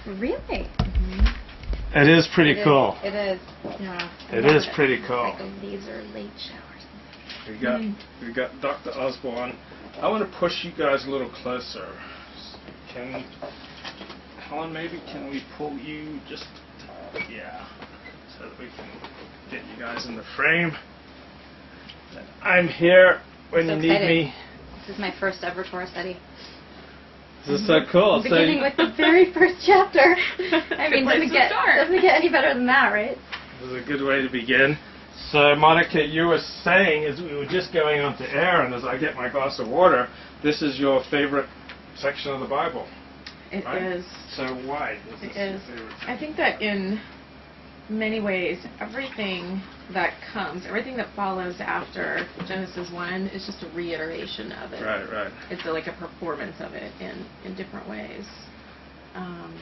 Really? It is pretty cool. It is. Yeah. It is pretty cool. It's like a laser light shower. We got Dr. Osborne. I want to push you guys a little closer. Can Helen, maybe can we pull you just so that we can get you guys in the frame. I'm here when you need me. This is my first ever Torah study. This is so cool. Beginning with the very first chapter. I mean, doesn't get any better than that, right? This is a good way to begin. So, Monica, you were saying, as we were just going on to air, and as I get my glass of water, this is your favorite section of the Bible. It right? is. So why? It is. I think that in many ways, everything that comes, everything that follows after Genesis 1 is just a reiteration of it. Right, right. It's like a performance of it in different ways. Let's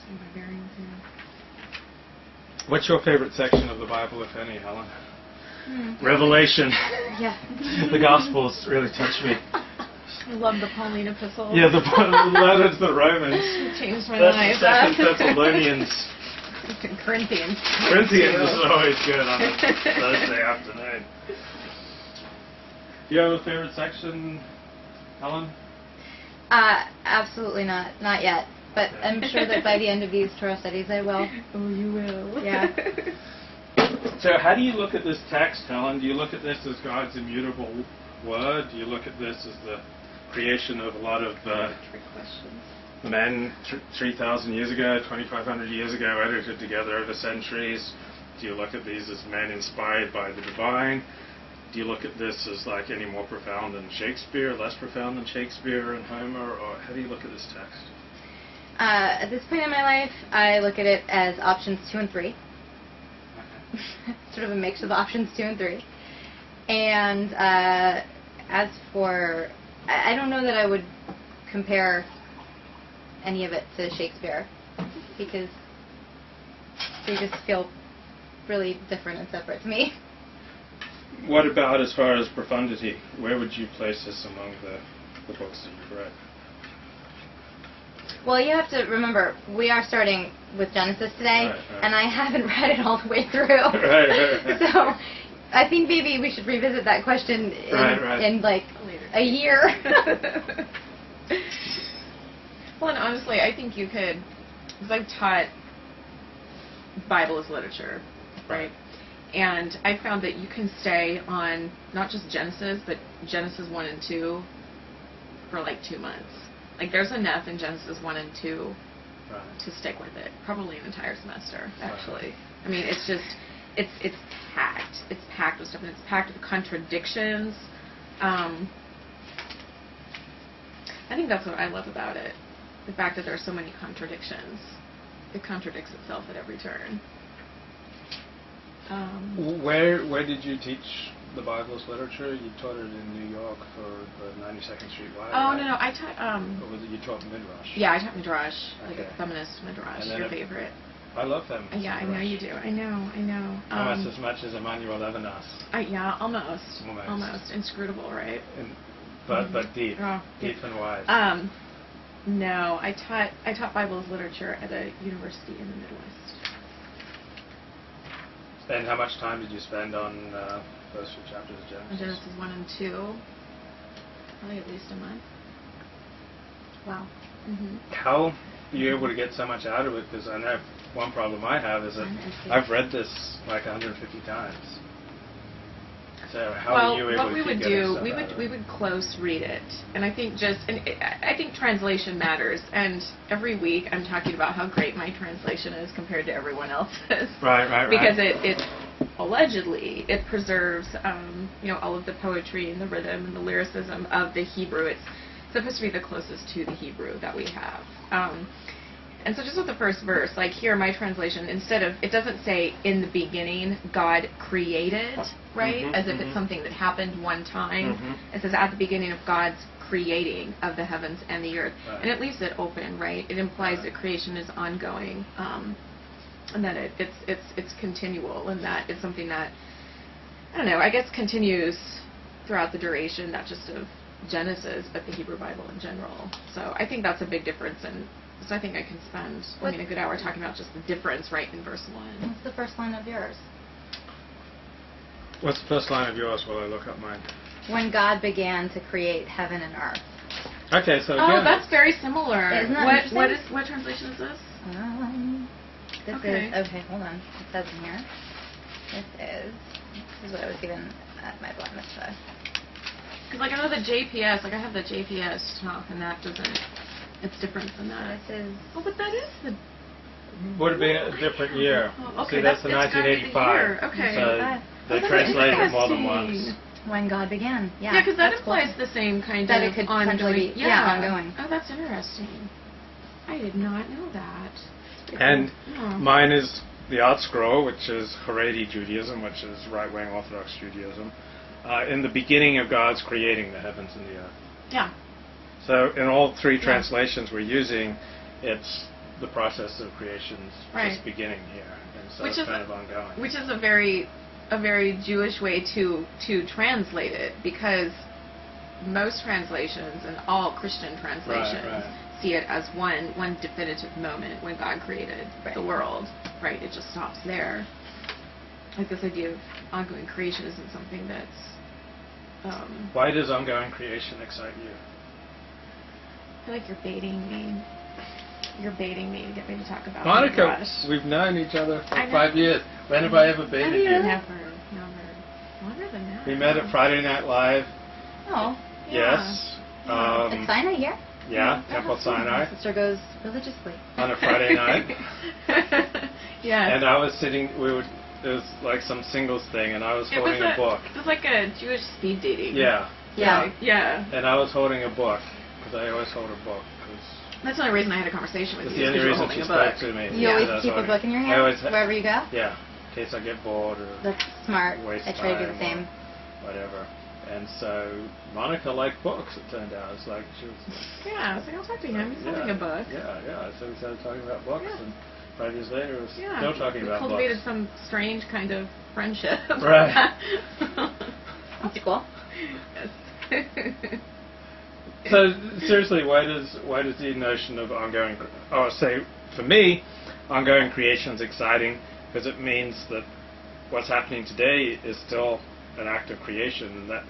see my bearings here. What's your favorite section of the Bible, if any, Helen? Revelation. Yeah. The Gospels really touch me. I love the Pauline epistle. Yeah, the letter to the Romans. It changed my That's life. the Second Thessalonians. Corinthians. Corinthians is always good on a Thursday afternoon. Do you have a favorite section, Helen? Absolutely not. Not yet. But I'm sure that by the end of these Torah studies I will. Oh, you will. Yeah. So how do you look at this text, Helen? Do you look at this as God's immutable word? Do you look at this as the creation of a lot of men 3,000 years ago, 2,500 years ago, edited together over centuries? Do you look at these as men inspired by the divine? Do you look at this as like any more profound than Shakespeare, less profound than Shakespeare and Homer, or how do you look at this text? At this point in my life, I look at it as options 2 and 3. Sort of a mix of options 2 and 3. And as for, I don't know that I would compare any of it to Shakespeare, because they just feel really different and separate to me. What about as far as profundity? Where would you place this among the books that you've read? Well, you have to remember, we are starting with Genesis today, right. and I haven't read it all the way through. Right. So I think maybe we should revisit that question in like a year. Well, and honestly, I think you could, because I've taught Bible as literature, right? And I found that you can stay on not just Genesis, but Genesis 1 and 2 for like 2 months. Like, there's enough in Genesis 1 and 2 to stick with it. Probably an entire semester, actually. I mean, it's just, it's packed. It's packed with stuff, and it's packed with contradictions. I think that's what I love about it. The fact that there are so many contradictions. It contradicts itself at every turn. Where did you teach the Bible as literature? You taught it in New York for the 92nd Street Y. Oh, right? no, I taught... Or was it you taught Midrash? Yeah, I taught Midrash, like Okay. a feminist Midrash, your favorite. I love them. Yeah, I know you do. I know. Almost as much as Emmanuel Levinas. Yeah, almost. Inscrutable, right? But deep. Oh, deep and wide. No, I taught Bible as literature at a university in the Midwest. And how much time did you spend on those 2 chapters of Genesis? Genesis 1 and 2. Probably at least a month. Wow. Mm-hmm. How are you able to get so much out of it? Because I know one problem I have is that I've read this like 150 times. So how are you able to keep getting stuff out of it? We would close read it, and I think I think translation matters. And every week I'm talking about how great my translation is compared to everyone else's. Right. Because it allegedly it preserves all of the poetry and the rhythm and the lyricism of the Hebrew. It's supposed to be the closest to the Hebrew that we have. And so just with the first verse, like here, my translation, instead of, it doesn't say in the beginning God created, right? As if it's something that happened one time. It says at the beginning of God's creating of the heavens and the earth. Right. And it leaves it open, right? It implies that creation is ongoing, and that it's continual, and that it's something that, I don't know, I guess continues throughout the duration, not just of Genesis, but the Hebrew Bible in general. So I think that's a big difference, and so I think I can spend a good hour talking about just the difference right in verse 1. What's the first line of yours? What's the first line of yours while I look up mine? When God began to create heaven and earth. Okay, so Oh, again, that's very similar. Isn't that interesting? What translation is this? This Okay. is, okay, hold on. It says in here. This is what I was given at my bar mitzvah. Because like I know the JPS, like I have the JPS talk, and that doesn't. It's different than that. This is. Oh, but that is the. would have been a different year. Oh, okay, See, that's the it's gotta be the 1985. year. Okay. So they that's translated it more than interesting. once. When God began. Yeah, Yeah, because that that's implies cool. the same kind That of it could ongoing. potentially be- ongoing. Oh, that's interesting. I did not know that. And Oh. mine is the Art Scroll, which is Haredi Judaism, which is right-wing Orthodox Judaism. In the beginning of God's creating the heavens and the earth. Yeah. So in all three translations we're using, it's the process of creation's Right. just beginning here, and so Which it's is kind of ongoing. Which is a very Jewish way to translate it, because most translations and all Christian translations Right. see it as one definitive moment when God created the world. Right? It just stops there. Like this idea of ongoing creation isn't something that's. Why does ongoing creation excite you? I feel like you're baiting me. You're baiting me to get me to talk about Monica, Midrash. we've known each other for I know. 5 years. When have I ever baited you? Never. Longer than that. We met at Friday Night Live. Oh. Yes. At Sinai here? Yeah, Temple Sinai. My sister goes religiously. On a Friday night. Yeah. And I was sitting, it was like some singles thing, and I was holding a book. It was like a Jewish speed dating. Yeah. Yeah. Yeah. And I was holding a book, because I always hold a book. That's the only reason I had a conversation with It's you. the only Because reason you she were holding a spoke book. to me. You always that's keep a why. book in your I hand always wherever you go? Yeah, in case I get bored or That's smart. waste I try to do the time same. or whatever. And so Monica liked books, it turned out. It's like she was... Yeah, I was like, I'll talk to him. He's holding a book. Yeah. So we started talking about books, Yeah. and 5 years later, we're Yeah. still talking we about cultivated books. some strange kind of friendship. Right. That's cool. Yes. So seriously, why does the notion of ongoing, or say for me, ongoing creation is exciting because it means that what's happening today is still an act of creation, and that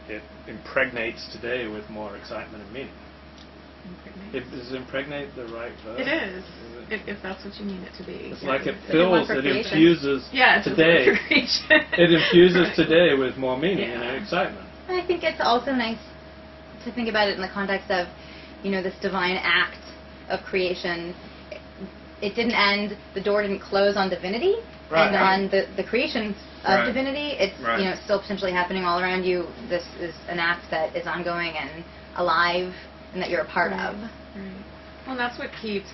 it impregnates today with more excitement and meaning. Is impregnate the right verb? It is, if that's what you mean it to be. It's Yeah. like it It's a good one fills, for it creation. infuses Yeah, it's today. a word for creation. It infuses today with more meaning Yeah. and excitement. I think it's also nice to think about it in the context of, this divine act of creation. It didn't end, the door didn't close on divinity, Right. and on the creation of Right. divinity, it's Right. still potentially happening all around you. This is an act that is ongoing and alive, and that you're a part of. Right. Well, and that's what keeps,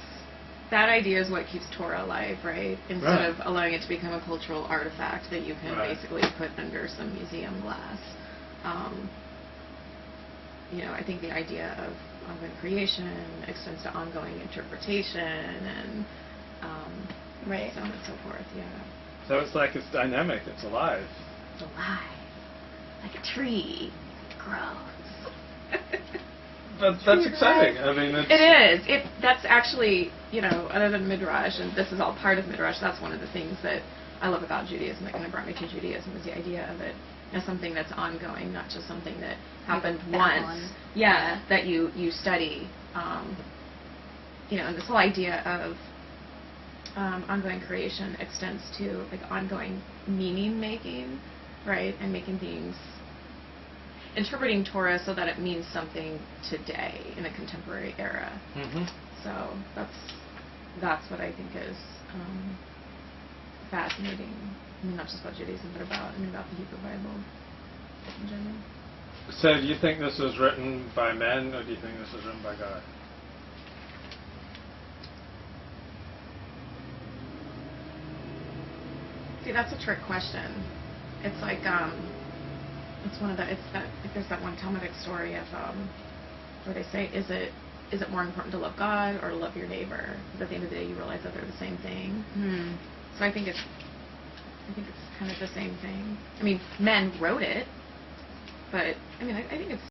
that idea is what keeps Torah alive, right? Instead Right. of allowing it to become a cultural artifact that you can Right. basically put under some museum glass. I think the idea of ongoing creation extends to ongoing interpretation and Right. so on and so forth, yeah. So it's like it's dynamic, it's alive. It's alive. Like a tree. It grows. But that's exciting. I mean, it's... It is. That's actually, other than Midrash, and this is all part of Midrash, that's one of the things that I love about Judaism that kind of brought me to Judaism, is the idea of it as something that's ongoing, not just something that happened once. Yeah, that you study. And this whole idea of ongoing creation extends to like ongoing meaning making, right? And making things, interpreting Torah so that it means something today in a contemporary era. Mm-hmm. So that's what I think is fascinating. I mean, not just about Judaism, but about the Hebrew Bible in general. So do you think this was written by men, or do you think this was written by God? See, that's a trick question. It's like it's one of the, there's that one Talmudic story of where they say, is it more important to love God or to love your neighbor? Because at the end of the day, you realize that they're the same thing. So I think it's kind of the same thing. I mean, men wrote it, but I mean, I think it's